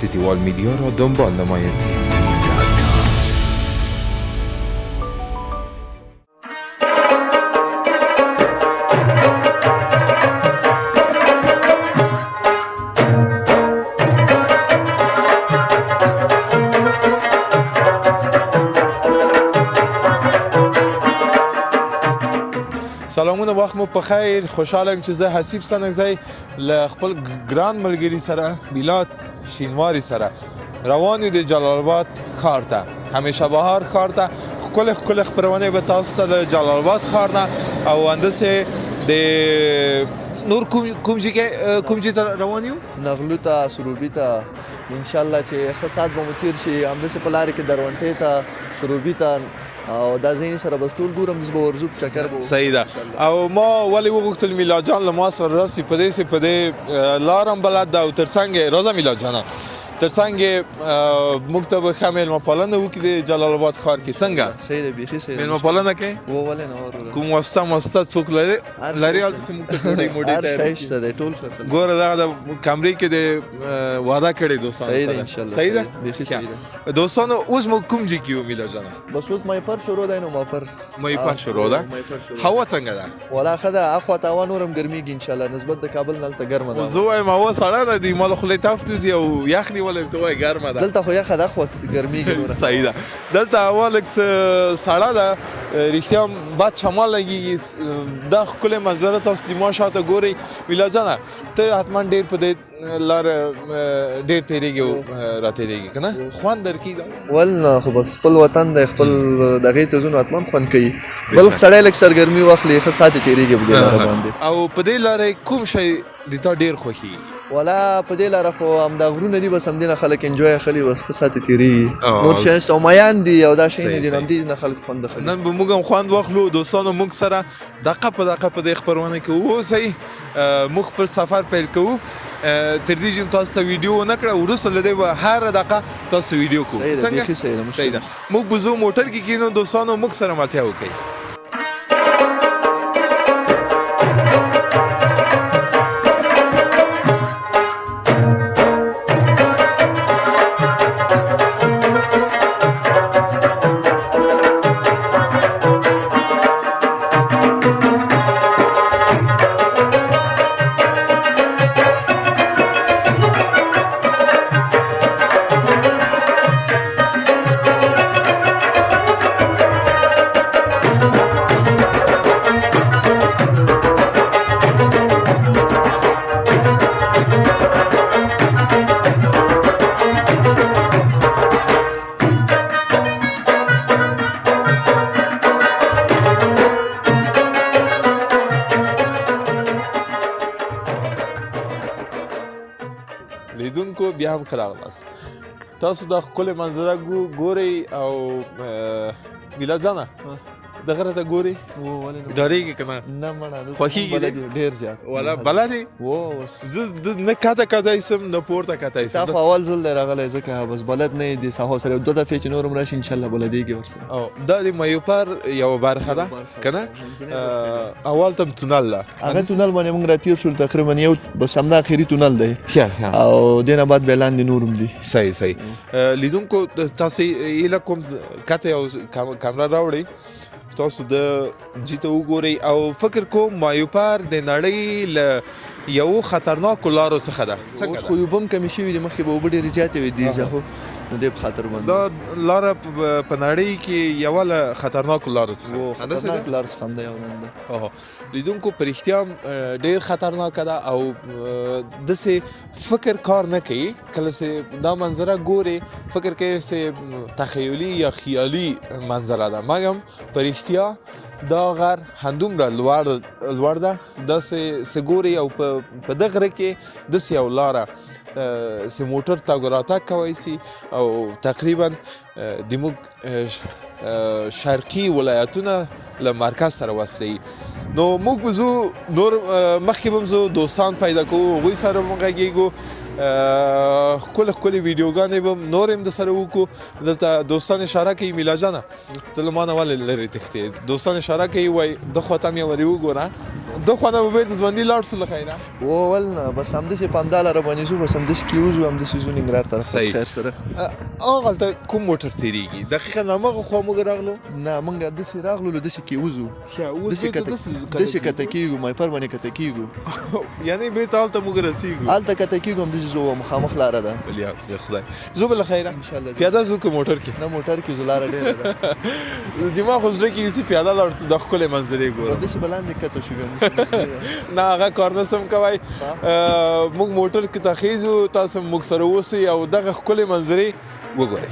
سیتیوال میدیا را دنبال نمایید. سلامونه، وخت مو په خیر. خوشحاله یم چې زه حسیب سنګزی له خپل ګران ملګري سره میلاد شینواري سره روان یو د جلال آباد ښار ته، همیشه بهار ښار ته. ښکلې ښکلې خپرونې به تاسو ته له جلال آباد ښار نه او همداسې د نور کوم ځای ته روان یو؟ نغلو ته، سروبي ته. انشاءالله چې ښه ساعت به مو تېر شي. همداسې په لارې کې دروڼټې ته، سروبي ته او دا ځایونه سره بس ټول ګورم، داسې به ورځو په چکر به. صحیح ده. او ما ولې وغوښتل میلاد جان له ما سره راسي، په دې لار هم بلد ده او تر څنګ یې راځه میلاد جانه، تر څنګ یې موږ ته به ښه میلمه پالنه وکړي د جلال آباد ښار کې. څنګه صحیح ده، بیخي صحیح ده. میلمه پالنه کوې؟ ولې نه وروره. کوم واسطه څوک لري هلته موږ ته ډوډۍ موډۍ هر شی شته دی، ټول شته. ګوره دغه د کمرې کې د وعده کړې دوستانو سره. صحیح ده انشاءالله. صحیح ده، بیخي صحیح ده. دوستانو اوس موږ کوم ځای کې یو میلاد جانه؟ بس اوس مایپر شروع دی. نو مایپر شروع ده. هوا څنګه ده؟ ولا ښه ده. اخواته هوا نور هم ګرمېږي انشاءالله، نسبت د کابل نه هلته ګرمه ده. زه وایم هوا سړه ده، دوی ما له خولې تاف توځي او یخ نیولی ته وایي ګرمه ده. دلته خو یخه ده، خو ګرمېږي نوره. صحیح ده. دلته هوا لږ څه سړه ده، رښتیا هم باد شمال لګېږي. دا ښکلې منظره تاسو د ما شاته ګورئ. میلاد جانه ته حتما ډېر په دې لاره ډېر تېرېږي او راتېرېږي که نه؟ خوند درکېږي؟ ول نه، خو بس خپل وطن دی، خپل دغې ته ځو نو حتما خوند کوي. بل سړی لږ سرګرمي واخلي، ښه ساعت یې تېرېږي په دې لاره باندې. او په دې لاره کوم شی د تا ډېر خوښېږي؟ ولا په دې لاره خو همدا غرونه دي، بس همدې نه خلک انجوی اخلي، بس ښه ساعت یې تېرېږي. نور شیان شته او میان دي او دا شیان دي، همدې نه خلک خوند اخلي. نن به موږ هم خوند واخلو. دوستانو موږ سره دقیقه په دې خپرونه کې واوسئ. موږ خپل سفر پیل کوو. تر دې چې تاسو ته ویډیو ونه کړه، وروسته له دې به هره دقیقه تاسو ویډیو کوو. صحیح ده، بیخي صحیح ده. صحیح ده. موږ به ځو موټر کې کېنو. دوستانو موږ سره ملتیا وکړئ. لیدونکو بیا هم ښه راغلاست. تاسو دا ښکلې منظره ګورئ او میلاد جانه دغه راته ګورئ، ډارېږي که نه؟ نه مړه، خوښېږي دې ډېر زیات. والا بلد یې؟ زه نه کته کتی سم نه پورته کتی سم. تا خو اول ځل دی راغلی، ځکه بس بلد نه یې د ساحو سره. دوه دفعې چې نور هم راشي انشاءالله بلدېږي ورسره. دا د مایوپر یوه برخه ده که نه؟ اول ته تونل ده، هغه تونل باندې موږ راتېر شولو تقریبا یو، بس همدا اخري تونل دی او دې نه بعد بیا لاندې نور هم دي. صحیح. لیدونکو تاسې هیله کوم کته یو کامره راوړئ، تاسو د جي ته وګورئ او فکر کوم مایوپر د نړۍ له یو خطرناکو لارو څخه ده. اوس خو یو بم کمې شوي دي، مخکې به اوبه ډېرې زیاتې وې دې ځایو، نو دې په خاطر باندې دا لاره په نړۍ کې یوه له خطرناکو لارو څخه. خطرناک لار څخه هم ده یو نوم ده. لیدونکو په رښتیا هم ډېر خطرناکه ده او داسې فکر کار نه کوي. کله چې دا منظره ګورې فکر کوي چې تخیلي یا خیالي منظره ده، مګم په رښتیا دا غر همدومره لوړ ده. داسې ګورې او په دغه غره کې داسې یو لاره چې موټر تګ راتګ کوی سي او تقریبا د موږ شرقي ولایتونه له مرکز سره وصلوي. نو موږ به ځو نور مخکې به هم ځو، دوستان پیدا کوو، هغوی سره به غږېږو، ښکلې ویډیوګانې به هم نور هم د سره وکړو. دلته دوستان اشاره کوي میلا جانه ته له ما نه ولې لرې تښتې؟ دوستان اشاره کوي وایي ده خوا ته هم یې ورې وګوره دو خو نه به بیرته ژوندي لاړ شو له خیره ول نه بس همداسې په همدا لاره باندې ځو بس همداسې کې وځو همداسې ځو ننګرهار طرف ته صحیح. خیر سره هغلته کوم موټر تېرېږي دقیقا هماغه خوا موږ راغلو نه موږ داسې راغلو داسې کې وځو ښه اوس داسې بیرته داسې کته کېږو مایپر باندې کته کېږو یعنې بیرته هلته موږ رسېږو هلته کته کېږو همداسې ځو مخامخ لاره ده بلیا زه خدای زه به له خیره انشاءالله. پیاده ځو که موټر کې نه موټر کې ځو لاره ډېره ده دماغ خو زړه کېږي چې پیاده لاړ شو د ښکلې منظرې ګورم داسې به لاندې کته شو همداسې نه هغه کار نه سم کوئ موږ موټر کې ته خیزو تاسو موږ سره اوسئ او دغه ښکلې منظرې وګورئ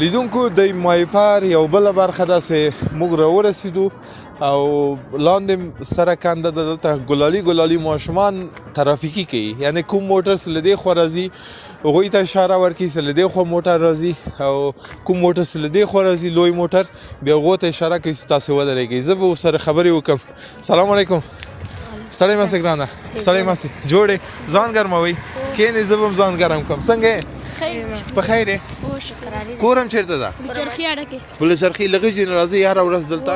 لیدونکو د مایپار یو بله برخه داسې موږ راورسېدو او لاندې سره کنده ده دلته ګلالي ماشومان ترافیکي کوي یعنې کوم موټر چې له دې خوا راځي هغوی ته اشاره ورکړي چې له دې خوا موټر راځي او کوم موټر چې له دې خوا راځي لوی موټر بیا هغو ته اشاره کوي چې تاسې ودرېږئ زه به ورسره خبرې وکړم سلام علیکم ستړی مه سې ګرانه ستړی مه سې جوړې ځان ګرموئ کښېنئ زه به هم ځان ګرم کړم څنګه یې په خیر یې کور هم چېرته ده بلچرخي اډه کې بلچرخي له غېږې نه راځئ هره ورځ دلته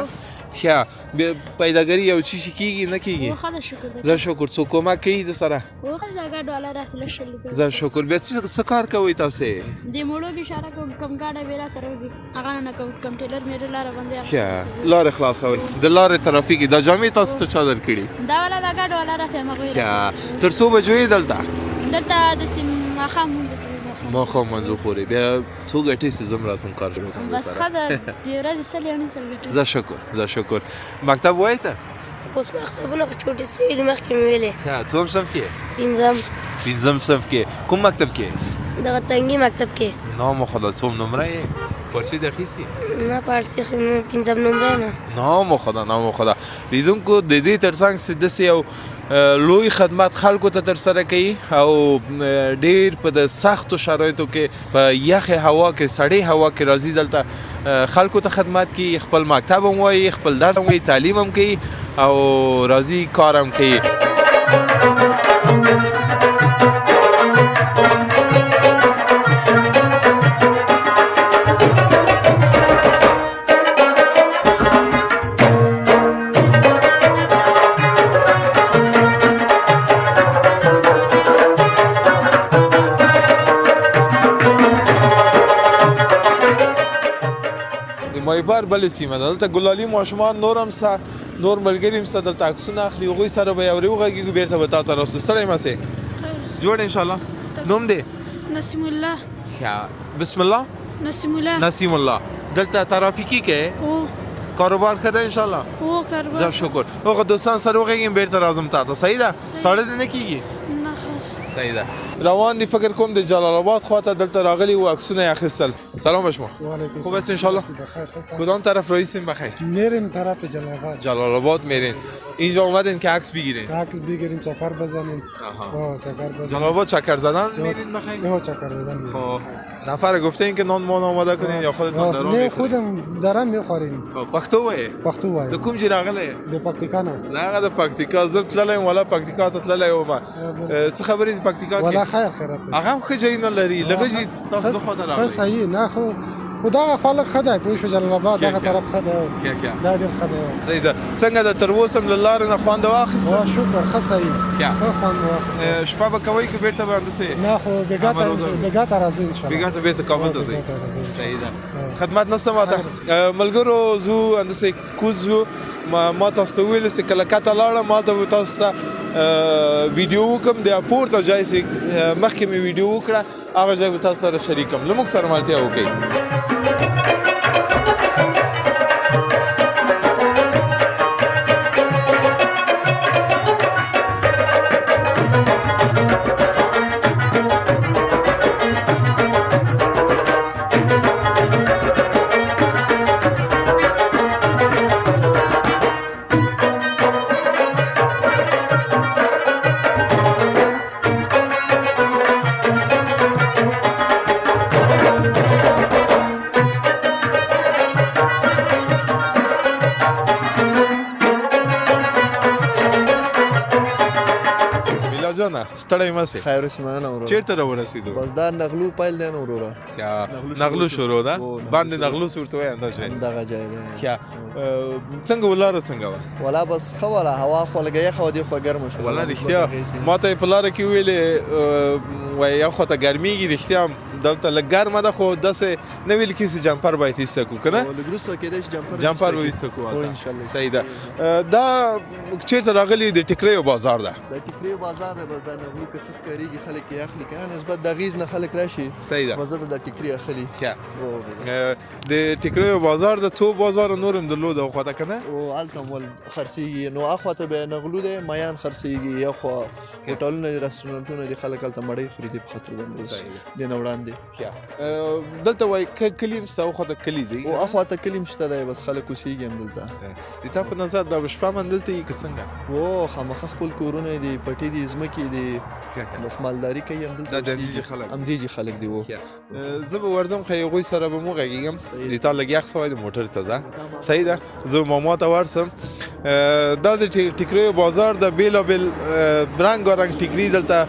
ښه بیا پیداګري یو څه شي کېږي نه کېږي ښه ده شکر ده زه شکر څوک کومک کوي د سره وخت دا ګاډ والا راته شل زه شکر بیا څه کار کوئ تاسې د موړو کې اشاره کوم کم ګاډه بیره تر وځي هغه نه کوم ټیلر مې لاره باندې ښه لارې خلاصوئ د لارې ترافیکي دا جامې تاسو ته چا درکړي دا والا دا ګاډ والا راته مغوي ښه تر څو بجو یې دلته دلته د سیم ماښام مونځ کوي ماښام منځو پورې بیا څو ګټې چې زه هم راسم کار شروع کړم بس ښه ده د ورځې سل یو نیم سل ګټې زه شکر مکتب وایې ته اوس مکتبونه خو چوټې سوي دي مخکې مې ویلې ښه څوم صنف کې پنځم صنف کې کوم مکتب کې دغه تنګي مکتب کې نام خدا څوم نمره یې پارسي د اخیستې نه پارسي خو پنځم نمره یم نام خدا لیدونکو د دې ترڅنګ چې داسې یو لوی خدمت خلکو ته ترسره کوي او ډیر په د سختو شرایطو کې په یخې هوا کې سړې هوا کې راځي دلته خلکو ته خدمت کوي خپل مکتب هم وایي خپل درس هم وایي تعلیم هم کوي او راځي کار هم کوي مایپار بلې سیمه ده دلته ګلالي ماشومان نور ملګري هم سته دلته عکسونه اخلي هغوی سره به یو وغږېږو بېرته به تا ته راسو ستړی مه سې جوړ انشاءالله نوم دی نسیم الله بسم الله نسیم الله دلته ترافیکي کې کاروبار ښه ده انشاءالله زه شکر هغه دوستان سره وغږېږم بېرته راځم تا ته صحیح ده ساړه دې نه کېږي صحیح ده روان دي فکر کوم د جلال آباد خواته دلته راغلي و عکسونه یې اخیستل سلام به شما خوب است انشالله کدام طرف رئیسیم بخیر میریم طرف جلال آباد میرین اینجا اومدین که عکس بگیرین عکس بگیریم چکر بزنیم جلال آباد چکر زدن میرین بخیر نه چکر زدن میریم نفر گفته این که نان مان آماده کنین یا خودتون درام نه خودم دارم میخوریم پختو وای د کوم ځای راغلی د پکتیکا نه هغه د پکتیکا زه تللی ولا پکتیکا ته تللی وم څه خبرې د پکتیکا کې ولا خیر خیرات هغه هم ښه ځای نه لري لږه ځای تاسو د خواته راغلی صحیح نه خو خدا خلق خدای پوه شو جلال آباد دغه طرف خدای دا ډېر خدای صحیح ده څنګه د تر اوسه له لارې نه خوند واخیست شکر ښه صحیح ښه خوند واخیست شپه به کوئ که بېرته به همداسې نه خو بېګا ته راځو انشاءالله بېګا ته بېرته کابل ته ځئ صحیح ده خدمت نشته ماته ملګرو زو همداسې کوز یو ما تاسو ته ویلې چې کله کته لاړم هلته به تاسو ته ویډیو وکړم د پورته ځای چې مخکې مې ویډیو وکړه هغه ځای به تاسو سره شریکم له موږ سره ملتیا وکړئ جانه ستړی مه سې خیر اوسې مننه وروره چېرته راورسېدو بس دا نغلو پیل دی نو وروره نغلو شروع ده او نغلو باندې شروع. نغلو ورته وایي همدا ځای همدغه ځای دی څنګه ولاره څنګه وه ولا بس ښه وله هوا خو لږه یخه وه دې خوا ګرمه شوه والله رښتیا ما ته یې په لاره کې ویلې وایي یو خواته ګرمېږي رښتیا هم دلته لږ ګرمه ده خو داسې نه ویل کېږي جمپر باید ایسته کړو که نه لږ وروسته کېدای شي جمپر وایسته کړو او انشاءالله صحیح ده دا چېرته راغلي د ټیکریو بازار ده دا ټیکري بازار دی بس دا نغلو که ښه ښکارېږي خلک یې اخلي که نه نسبت د اغېز نه خلک راشي صحیح ده بس دلته دا ټیکري اخلي د ټیکریو بازار د څو بازار نور هم درلود او خواته که نه او هلته هم ول خرڅېږي نو اخوا ته بیا نغلو دی میان خرڅېږي یا خوا هوټلونه دي رسټورانټونه دي خلک هلته مړۍ خوري دې په خاطر باندې اوس دې نه وړاندې دلته وایي کلي شته او خواته کلي دی او اخوا ته کلي هم شته دی بس خلک اوسېږي هم دلته د تا په نظر دا به شپه من دلته یي که څنګه او خامخا خپل کورونه دي پټي دي ځمکې دي بس مالداري کوي هم دلته دا د همدېجې خلک همدېجې خلک دي و زه به ورځم خو هغوی سره به مو غږېږم د تا لږ یخ سوی د موټر ته ځه صحیح ده زه ماما ته ورسم دا د ټیکریو بازار د بېلابېل رنګارنګ ټیکري دلته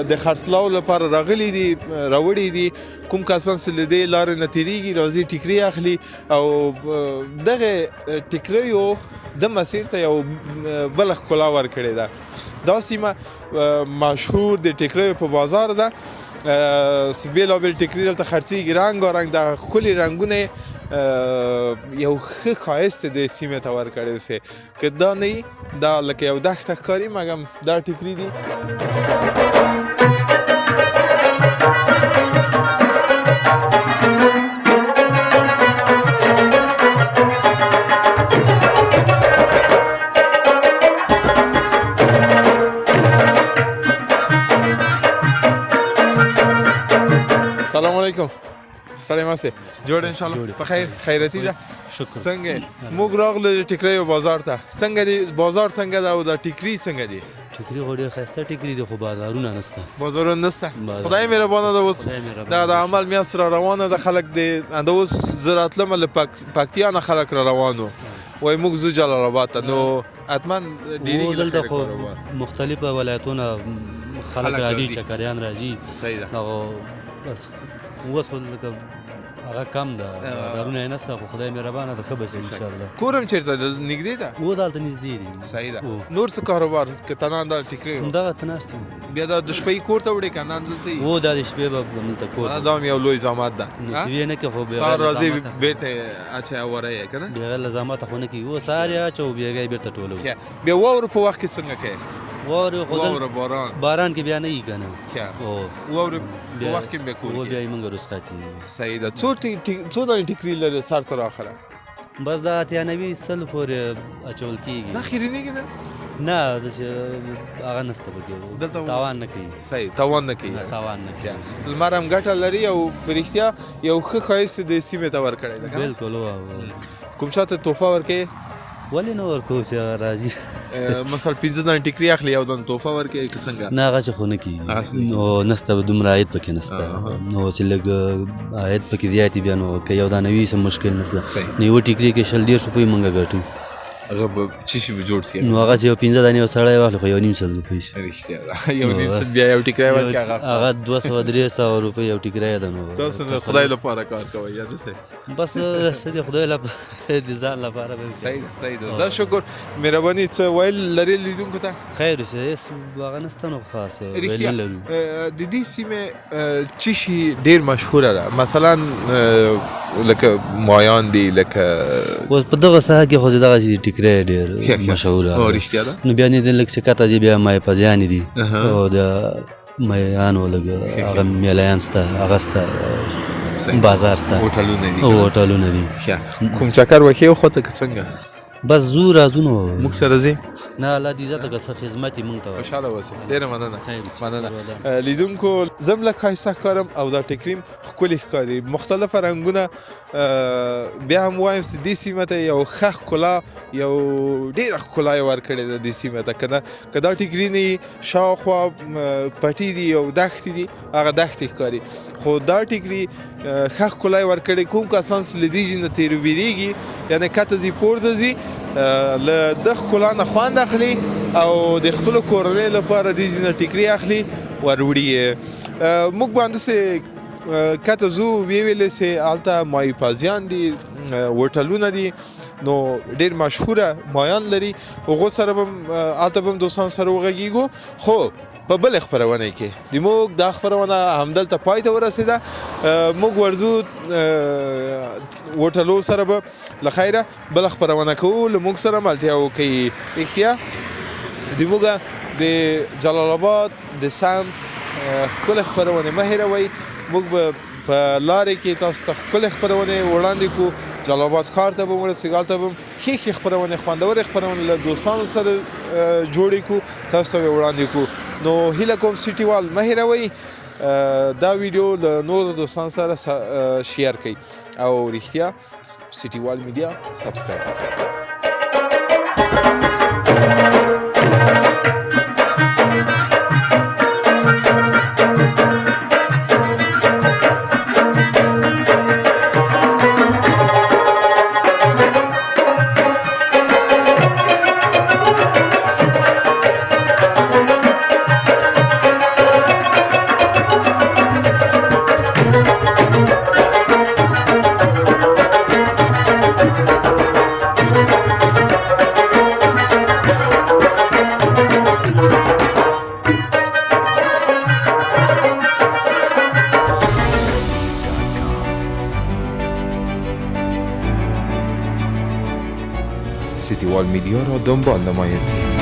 د خرڅلاو لپاره راغلي دي راوړي دي کوم کسان چې له دې لارې نه تېرېږي راځي ټیکري اخلي او دغه ټیکریو د مسیر ته یو بله ښکلا ورکړې ده دا سیمه مشهور د ټیکریو په بازار ده بېلابېل ټیکري دلته خرڅېږي رنګارنګ د ښکلي رنګونه یو ښه ښایست د سیمې ته ورکړی سي که دا نه وي دا لکه یو دښته ښکاري مګم دا ټیکري دي سلام علیکم ستړی مه سې جوړ انشاءالله په خیر خیرتي ده شکر څنګه موږ راغلو د ټیکریو بازار ته څنګه دی بازار څنګه ده او دا ټیکري څنګه دي ټیکري خو ډېر ښایسته ټیکري دي خو بازارونه نشته بازارونه نشته خدای مهربانه ده اوس دا د عمل میاشت را روانه ده خلک د اوس زه راتلمه له پکتیا نه خلک را روان وو وایي موږ ځو جلال آباد ته نو حتما ډېرېږي دلته خو مختلفه ولایتونه خلک راځي چکریان راځي صحیح ده او بس اوس خو ځکه هغه کم ده بازارونه یې نشته خو خدای مهربانه ده ښه به شي انشاءالله کور هم چېرته ده نږدې ده و دلته نږدې دي صحیح ده نور څه کاروبار که تنان دا ټیکري همدغه ته ناست یم بیا دا د شپې کور ته وړې که نه دلته یي و دا د شپې به همدلته کور دا هم یو لوی زحمت ده نصیبې نه کوي خو سهار راځي بېرته اچوي اوره یې که نه بغیر له زحمته خو نه کوي و سهار یې اچوو بېګا یې بېرته ټولوو بیا واورو په وخت کې څنګه کوې واورې باران کې بیا نه وي که نه واورې په وخت کې بیا کور و بیا یې موږ رسخاتي صحیح ده څو دانې ټیکري لري سر تر آخره بس دا اتیا نوي سلو پورې اچول کېږي دا خیرینېږي نه نه داسې هغه نشته پکې تاوان نه کوي صحیح تاوان نه کوي تاوان نه کوي لمر هم ګټه لري او په رښتیا یو ښه ښایست د سیمې ته ورکړی ده بلکل کوم چاته تحفه ورکوې ولې نه ورکوو چې راځي مثلا 15 دانې ټیکري اخلي یو دانه تحفه ورکوې که څنګه نه هغه چې خو نه کېږي نو نشته دومره عاید پکې نشته نو چې لږ عاید پکې زیات وي بیا نو که یو دانه وي څه مشکل نشته نو یوه ټیکري کې 100 روپۍ موږ ګټو هغه به څه شي به جوړ سي نو هغه چې یو 15 دانې یو سړی واخلي خو 1.5 سل روپۍ شي رښتیا ده 1.5 سل بیا یو ټیکری ورکړي هغه 200-300 روپۍ یو ټیکری ده نو تاسو نه خدای لپاره کار کوئ یا نه بس سدي خدای لپاره د ځان لپاره به صحیح ده زه شکر مهرباني څه ویل لري لیدونکو ته خیر اوسه هیڅ هغه نشته نو خاص ویل نه لرو د دې سیمې چې شي ډېر مشهوره ده مثلا لکه مایان دي لکه اوس په دغه ساحه کې خو دغه ټیکری ډېر مشهوره رښتیا ده نو بیا نه د لږ څه کته بیا مای پځیانې دي او د میانو لږ هغه میلیان سته هغه سته بازار سته هوټلونه دي کوم چکر وکې خو ته که څنګه بس زو راځو نو موږ سره ځې نه الله دې عزت که څه خدمت یې موږ ته خوشحاله اوسې ډېره مننه لیدونکو زه هم لږ ښایسته ښکارم او دا ټیکري ښکلي ښکاري مختلفه رنګونه بیا هم وایم چې دې سیمه ته یو ښه ښکلا یو ډېره ښکلا یې ورکړې ده دې سیمه ته که دا ټیکري نه وي شاوخوا پټي دي او دښتې دي هغه دښتې ښکاري خو دا ټیکري ښه ښکلا یې ورکړې کوم کسان چې له دې ځای نه تېرېږي یعنې کته ځي پورته ځي له د ښکلا نه خوند اخلي او د خپلو کورنیو لپاره دې ځای نه ټیکري اخلي وروړي یې. موږ به همداسې کته ځو ویې ویلې چې هلته مایي پازیان دي، هوټلونه دي، نو ډېر مشهوره مایان لري. هغو سره به هلته به هم دوستانو سره وغږېږو. خو په بلې خپرونې کې د موږ دا خپرونه همدلته پای ته ورسېده. موږ ورځو هوټلو سره به له خیره بله خپرونه کوو، له موږ سره ملتیا وکړئ. رښتیا د موږ د جلال آباد د سمت ښکلې خپرونې مه هېروئ. موږ به په لارې کې تاسو ته ښکلې خپرونې وړاندې کړو. جلال آباد ښار ته به ورسېږو، هلته به ښې ښې خپرونې، خوندورې خپرونې له دوستانو سره جوړې کړو، تاسو ته به وړاندې کړو. نو هیله کوم سیټي وال مه هېروئ، دا ویډیو له نورو دوستانو سره شیر کړئ او رښتیا سیټي وال میډیا سبسکرایب کړئ. سیتی وال میدیا را دنبال نمایید.